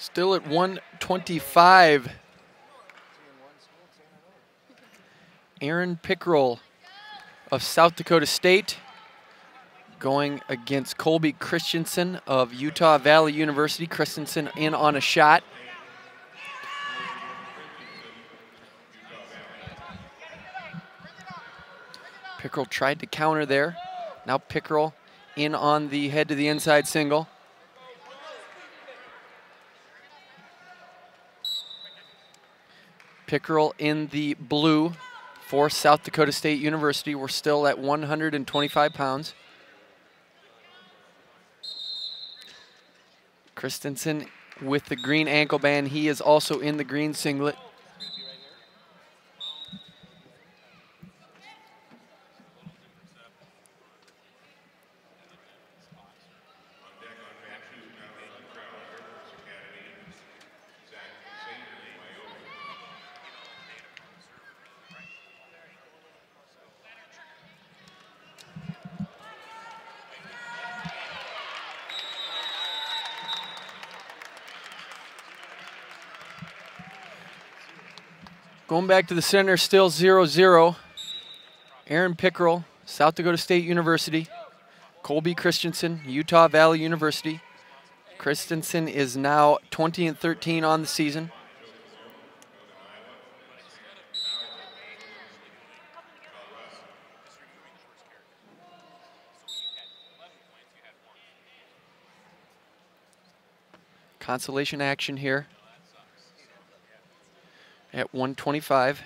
Still at 125. Aaron Pickrel of South Dakota State going against Colby Christensen of Utah Valley University. Christensen in on a shot. Pickrel tried to counter there. Now Pickrel in on the head to the inside single. Pickrel in the blue for South Dakota State University. We're still at 125 pounds. Christensen with the green ankle band. He is also in the green singlet. Going back to the center, still 0-0. Aaron Pickrel, South Dakota State University. Colby Christensen, Utah Valley University. Christensen is now 20-13 on the season. Consolation action here at 125.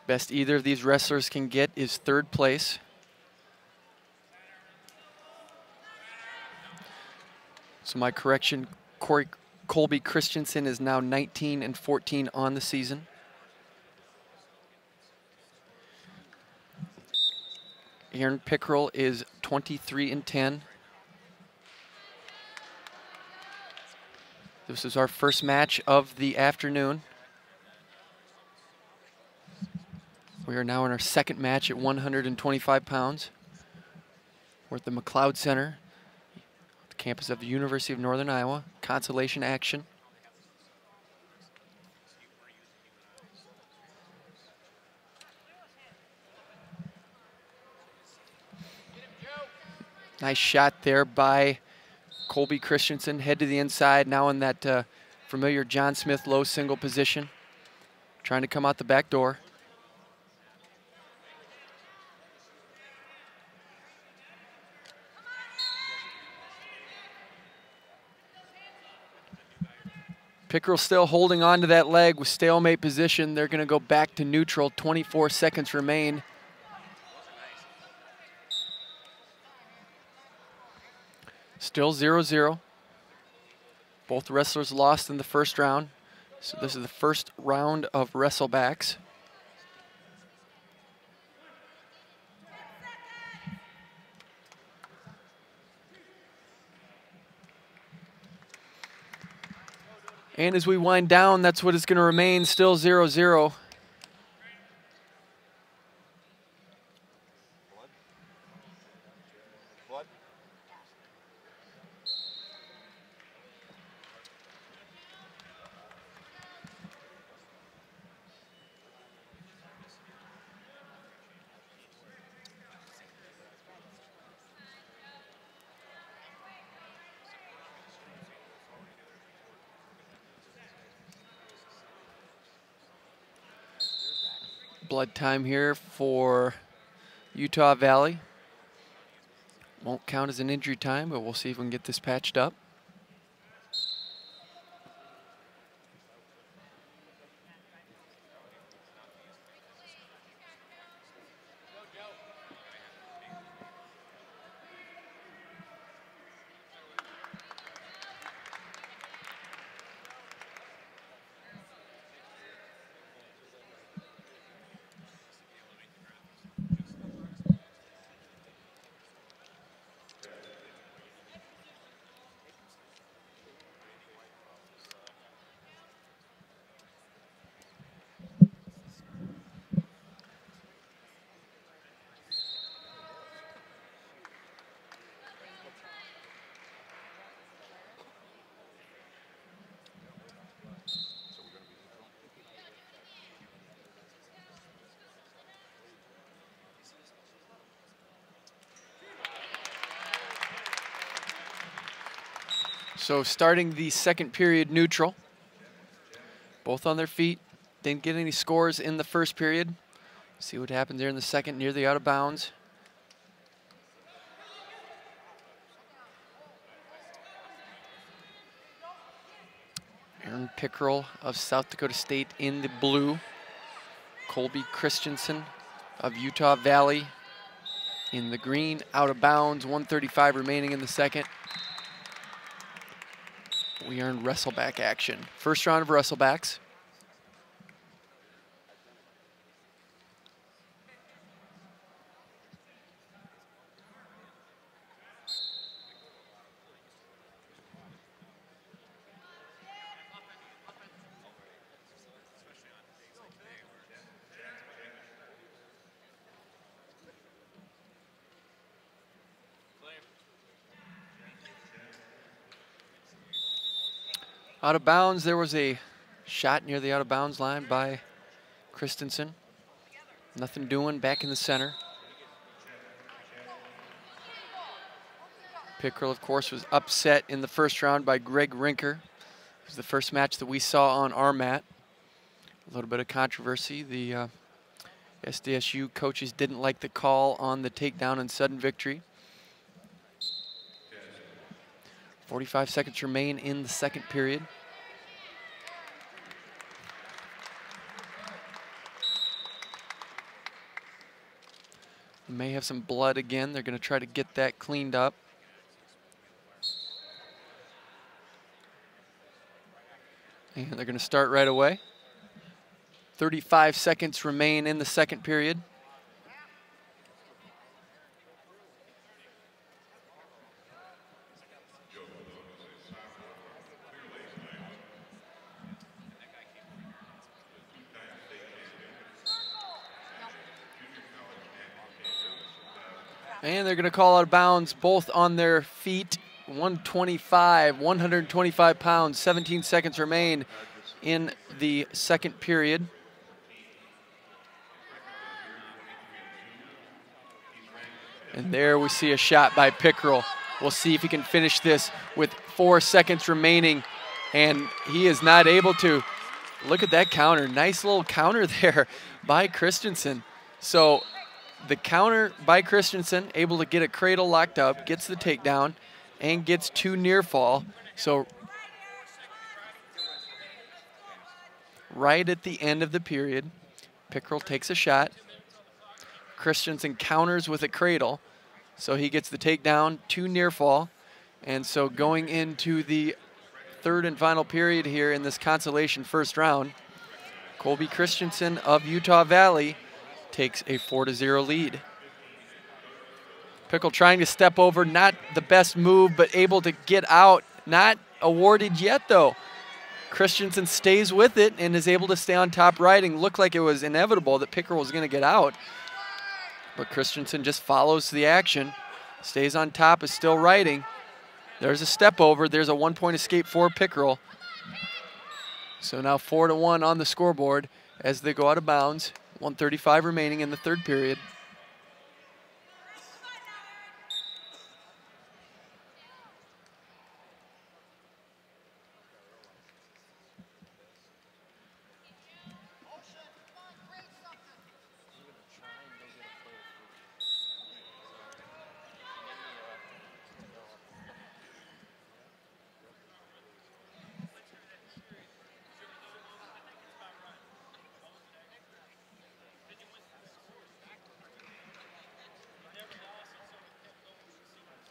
Best either of these wrestlers can get is third place. So my correction, Colby Christensen is now 19-14 on the season. Aaron Pickrel is 23-10. This is our first match of the afternoon. We are now in our second match at 125 pounds. We're at the McLeod Center, the campus of the University of Northern Iowa. Consolation action. Nice shot there by Colby Christensen, head to the inside, now in that familiar John Smith low single position, trying to come out the back door. Pickrel still holding on to that leg with stalemate position. They're going to go back to neutral. 24 seconds remain. Still 0-0. Both wrestlers lost in the first round. So this is the first round of wrestlebacks. And as we wind down, that's what it's going to remain, still 0-0. Blood time here for Utah Valley. Won't count as an injury time, but we'll see if we can get this patched up. So starting the second period neutral. Both on their feet. Didn't get any scores in the first period. See what happens there in the second near the out of bounds. Aaron Pickrel of South Dakota State in the blue. Colby Christensen of Utah Valley in the green, out of bounds, 1:35 remaining in the second. We earned wrestleback action. First round of wrestlebacks. Out of bounds, there was a shot near the out of bounds line by Christensen. Nothing doing back in the center. Pickrel, of course, was upset in the first round by Greg Rinker. It was the first match that we saw on our mat. A little bit of controversy. The SDSU coaches didn't like the call on the takedown and sudden victory. 45 seconds remain in the second period. We may have some blood again. They're going to try to get that cleaned up. And they're going to start right away. 35 seconds remain in the second period. And they're going to call out of bounds, both on their feet. 125 pounds, 17 seconds remain in the second period. And there we see a shot by Pickrel. We'll see if he can finish this with 4 seconds remaining. And he is not able to. Look at that counter. Nice little counter there by Christensen. So the counter by Christensen, able to get a cradle locked up, gets the takedown, and gets 2 near fall. So right at the end of the period, Pickrel takes a shot. Christensen counters with a cradle. So he gets the takedown, 2 near fall. And so going into the third and final period here in this consolation first round, Colby Christensen of Utah Valley takes a 4-0 lead. Pickrel trying to step over, not the best move, but able to get out. Not awarded yet, though. Christensen stays with it and is able to stay on top riding. Looked like it was inevitable that Pickrel was going to get out. But Christensen just follows the action, stays on top, is still riding. There's a step over. There's a 1-point escape for Pickrel. So now 4-1 on the scoreboard as they go out of bounds. 1:35 remaining in the third period.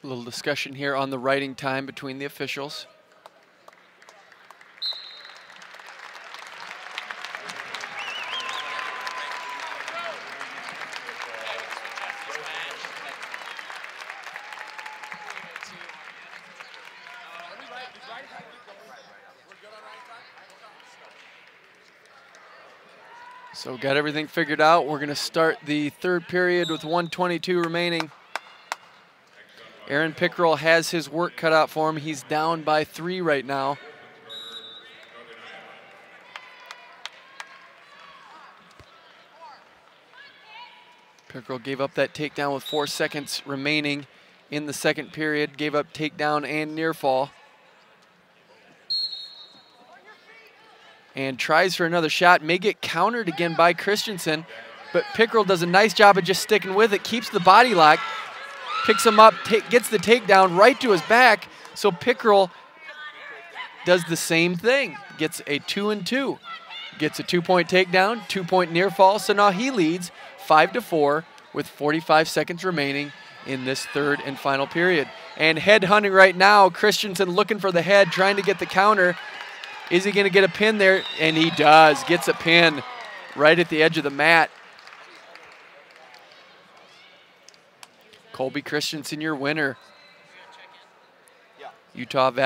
A little discussion here on the riding time between the officials. So got everything figured out. We're going to start the third period with 1:22 remaining. Aaron Pickrel has his work cut out for him. He's down by 3 right now. Pickrel gave up that takedown with 4 seconds remaining in the second period. Gave up takedown and near fall. and tries for another shot. May get countered again by Christensen, but Pickrel does a nice job of just sticking with it, keeps the body lock, picks him up, gets the takedown right to his back. So Pickrel does the same thing, gets a 2-2. Gets a 2-point takedown, 2-point near fall. So now he leads 5-4 with 45 seconds remaining in this third and final period. And head hunting right now, Christensen looking for the head, trying to get the counter. Is he going to get a pin there? And he does, gets a pin right at the edge of the mat. Colby Christensen, your winner. Utah Valley.